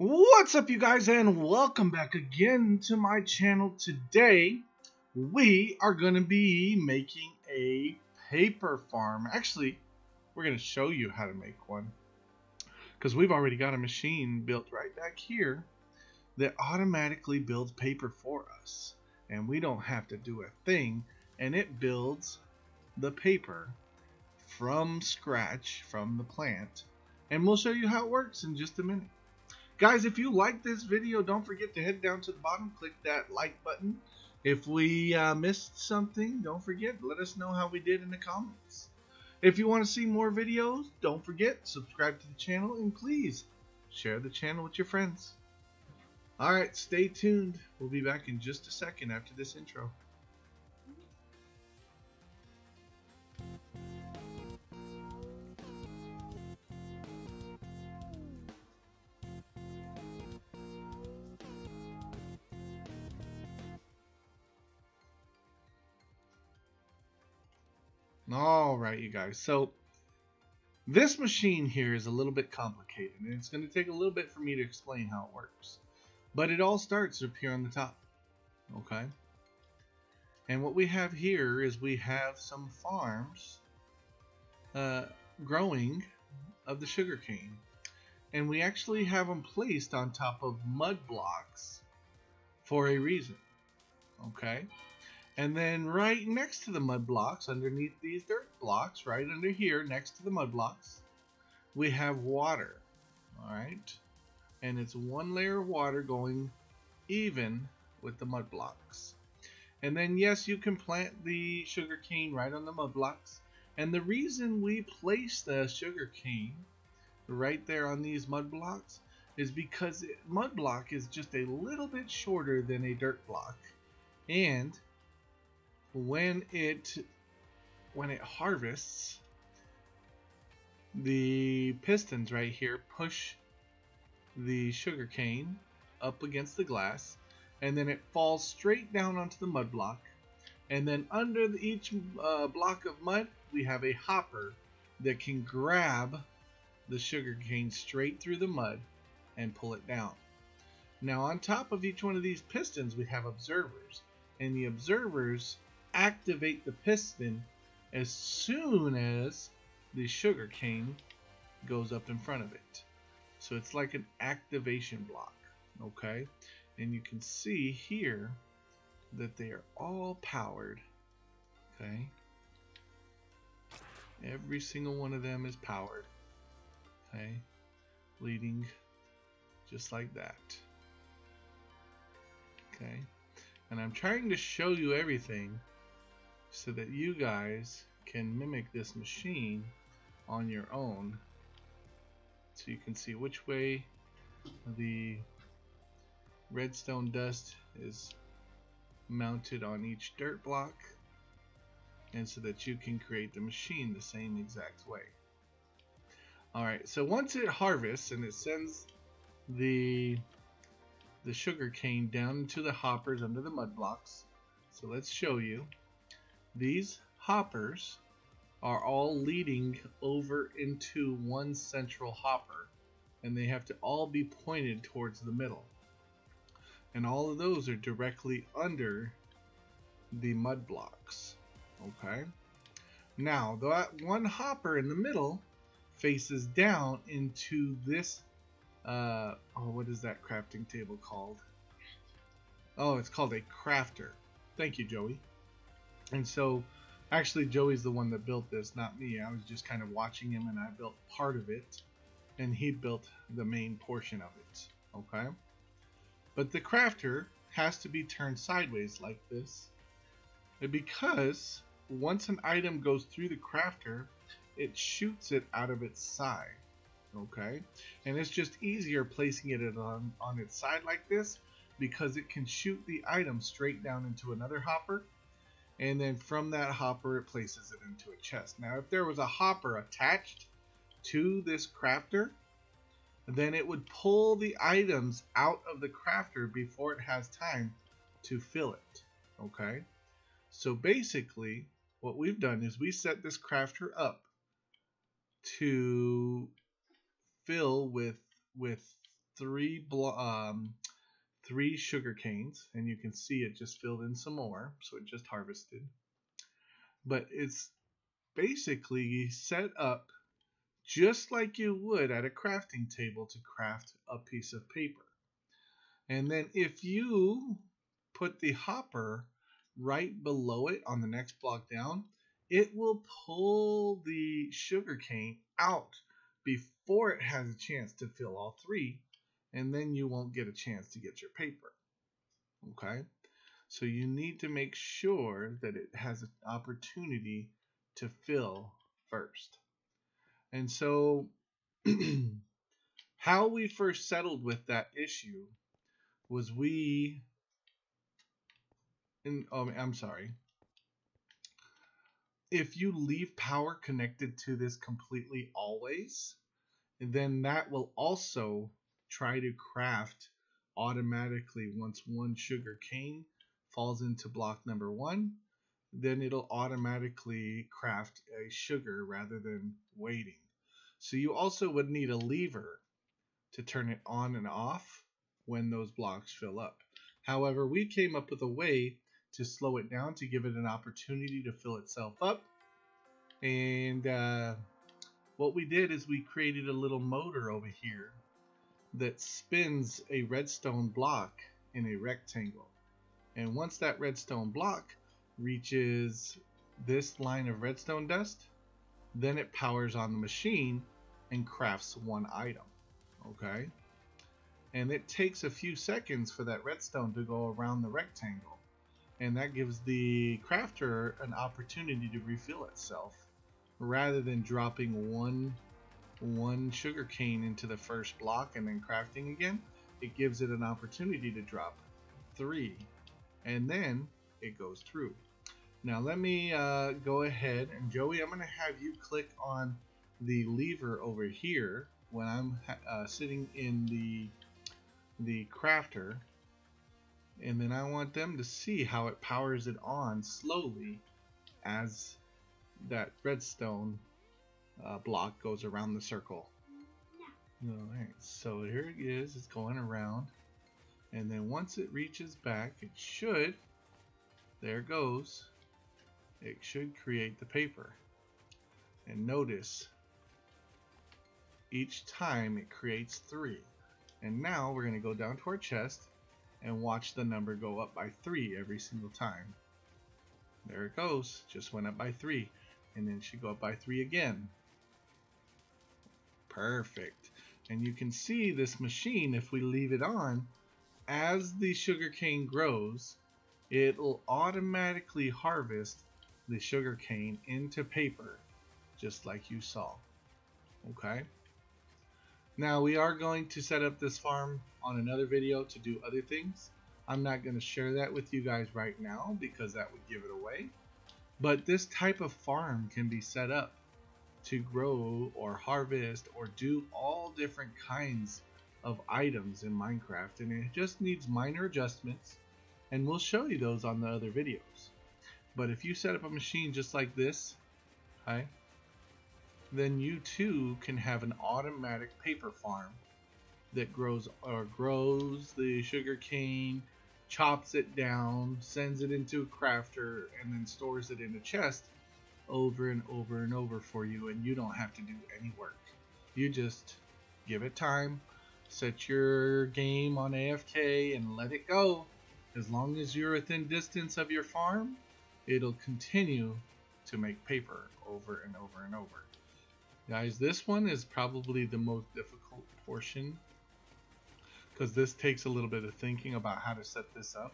What's up, you guys, and welcome back again to my channel. Today we are going to be making a paper farm. Actually, we're going to show you how to make one because we've already got a machine built right back here that automatically builds paper for us, and we don't have to do a thing, and it builds the paper from scratch from the plant, and we'll show you how it works in just a minute. Guys, if you like this video, don't forget to head down to the bottom, click that like button. If we missed something, don't forget, let us know how we did in the comments. If you want to see more videos, don't forget, subscribe to the channel, and please share the channel with your friends. Alright, stay tuned. We'll be back in just a second after this intro. Alright, you guys, so this machine here is a little bit complicated, and it's going to take a little bit for me to explain how it works. But it all starts up here on the top, okay? And what we have here is we have some farms growing of the sugarcane. And we actually have them placed on top of mud blocks for a reason, okay? And then right next to the mud blocks, underneath these dirt blocks, right under here, next to the mud blocks, we have water, all right? And it's one layer of water going even with the mud blocks. And then, yes, you can plant the sugarcane right on the mud blocks. And the reason we place the sugarcane right there on these mud blocks is because mud block is just a little bit shorter than a dirt block. And when it harvests, the pistons right here push the sugarcane up against the glass, and then it falls straight down onto the mud block. And then under each block of mud, we have a hopper that can grab the sugarcane straight through the mud and pull it down. Now, on top of each one of these pistons, we have observers, and the observers activate the piston as soon as the sugarcane goes up in front of it. So it's like an activation block, okay? And you can see here that they are all powered, okay? Every single one of them is powered, okay? Leading just like that, okay? And I'm trying to show you everything so that you guys can mimic this machine on your own, so you can see which way the redstone dust is mounted on each dirt block, and so that you can create the machine the same exact way. Alright, so once it harvests and it sends the sugar cane down into the hoppers under the mud blocks, so let's show you. These hoppers are all leading over into one central hopper, and they have to all be pointed towards the middle. And all of those are directly under the mud blocks, okay? Now, that one hopper in the middle faces down into this, what is that crafting table called? Oh, it's called a crafter. Thank you, Joey. And so, actually, Joey's the one that built this, not me. I was just kind of watching him, and I built part of it, and he built the main portion of it, okay? But the crafter has to be turned sideways like this, because once an item goes through the crafter, it shoots it out of its side, okay? And it's just easier placing it on its side like this, because it can shoot the item straight down into another hopper, and then from that hopper it places it into a chest. Now, if there was a hopper attached to this crafter, then it would pull the items out of the crafter before it has time to fill it, okay? So basically, what we've done is we set this crafter up to fill with three sugar canes, and you can see it just filled in some more, so it just harvested. But it's basically set up just like you would at a crafting table to craft a piece of paper. And then if you put the hopper right below it on the next block down, it will pull the sugar cane out before it has a chance to fill all three, and then you won't get a chance to get your paper. Okay? So you need to make sure that it has an opportunity to fill first. And so how we first settled with that issue was I'm sorry. If you leave power connected to this completely always, then that will also try to craft automatically once one sugar cane falls into block number 1, then it'll automatically craft a sugar rather than waiting. So you also would need a lever to turn it on and off when those blocks fill up. However, we came up with a way to slow it down to give it an opportunity to fill itself up. And what we did is we created a little motor over here that spins a redstone block in a rectangle. And once that redstone block reaches this line of redstone dust, then it powers on the machine and crafts one item. Okay? And it takes a few seconds for that redstone to go around the rectangle. And that gives the crafter an opportunity to refill itself rather than dropping one sugar cane into the first block and then crafting again. It gives it an opportunity to drop 3, and then it goes through. Now let me go ahead, and Joey, I'm going to have you click on the lever over here when I'm sitting in the crafter, and then I want them to see how it powers it on slowly as that redstone block goes around the circle. Alright, so here it is, it's going around, and then once it reaches back, it should, there it goes, it should create the paper. And notice, each time it creates 3. And now we're going to go down to our chest and watch the number go up by 3 every single time. There it goes, just went up by 3, and then it should go up by 3 again. Perfect. And you can see this machine, if we leave it on, as the sugarcane grows, it'll automatically harvest the sugarcane into paper, just like you saw. Okay? Now we are going to set up this farm on another video to do other things. I'm not going to share that with you guys right now because that would give it away. But this type of farm can be set up to grow or harvest or do all different kinds of items in Minecraft, and it just needs minor adjustments, and we'll show you those on the other videos. But if you set up a machine just like this, okay, then you too can have an automatic paper farm that grows the sugar cane, chops it down, sends it into a crafter, and then stores it in a chest over and over and over for you, and you don't have to do any work. You just give it time, set your game on AFK, and let it go. As long as you're within distance of your farm, it'll continue to make paper over and over and over. Guys, this one is probably the most difficult portion because this takes a little bit of thinking about how to set this up.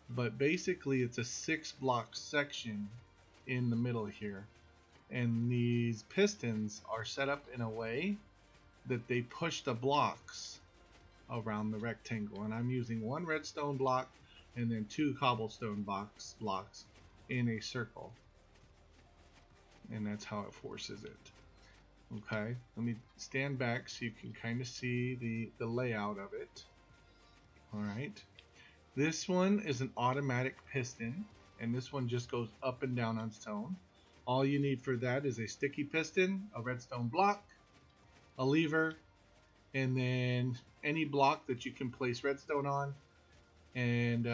But basically it's a 6-block section in the middle here, and these pistons are set up in a way that they push the blocks around the rectangle, and I'm using 1 redstone block and then 2 cobblestone blocks in a circle, and that's how it forces it. Okay, let me stand back so you can kind of see the layout of it. Alright, this one is an automatic piston, and this one just goes up and down on its own. All you need for that is a sticky piston, a redstone block, a lever, and then any block that you can place redstone on, and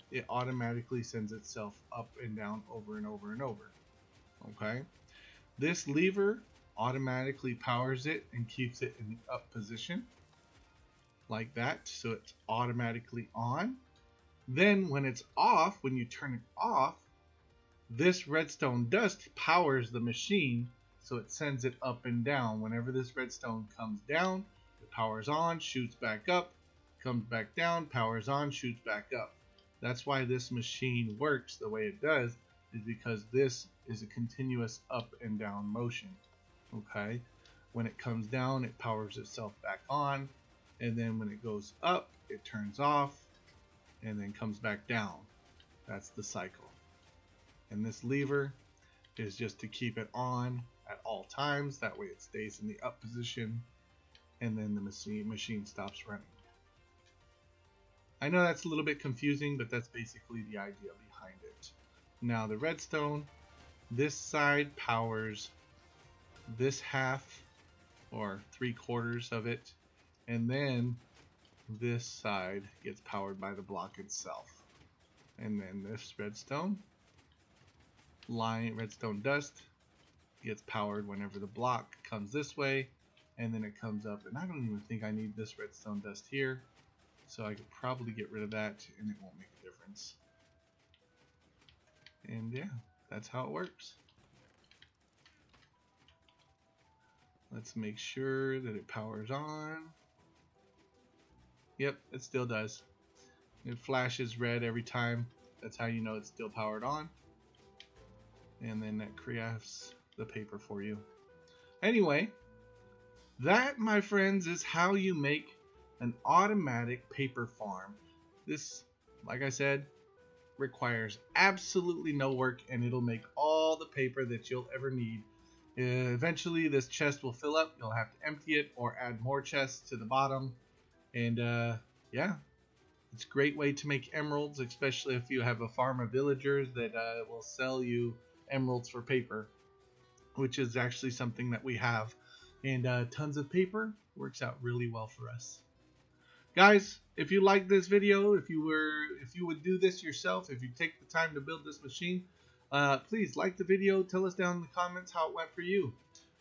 it automatically sends itself up and down over and over and over. Okay, this lever automatically powers it and keeps it in the up position like that, so it's automatically on. Then when it's off, when you turn it off, this redstone dust powers the machine, so it sends it up and down. Whenever this redstone comes down, it powers on, shoots back up, comes back down, powers on, shoots back up. That's why this machine works the way it does, is because this is a continuous up and down motion. Okay, when it comes down, it powers itself back on, and then when it goes up, it turns off and then comes back down. That's the cycle. And this lever is just to keep it on at all times. That way it stays in the up position, and then the machine stops running. I know that's a little bit confusing, but that's basically the idea behind it. Now the redstone, this side powers this half or 3/4 of it, and then this side gets powered by the block itself. And then this redstone dust gets powered whenever the block comes this way, and then it comes up. And I don't even think I need this redstone dust here, so I could probably get rid of that and it won't make a difference. And yeah, that's how it works. Let's make sure that it powers on. Yep, it still does. It flashes red every time. That's how you know it's still powered on. And then that crafts the paper for you. Anyway, that, my friends, is how you make an automatic paper farm. This, like I said, requires absolutely no work, and it'll make all the paper that you'll ever need. Eventually this chest will fill up. You'll have to empty it or add more chests to the bottom. And yeah, it's a great way to make emeralds, especially if you have a farm of villagers that will sell you emeralds for paper, which is actually something that we have. And tons of paper works out really well for us. Guys, if you like this video, if you would do this yourself, if you take the time to build this machine, please like the video. Tell us down in the comments how it went for you.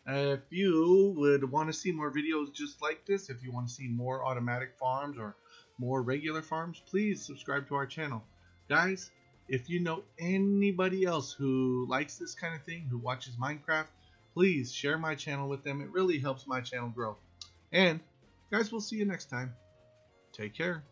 If you would want to see more videos just like this, if you want to see more automatic farms or more regular farms, please subscribe to our channel. Guys, if you know anybody else who likes this kind of thing, who watches Minecraft, please share my channel with them. It really helps my channel grow. And guys, we'll see you next time. Take care.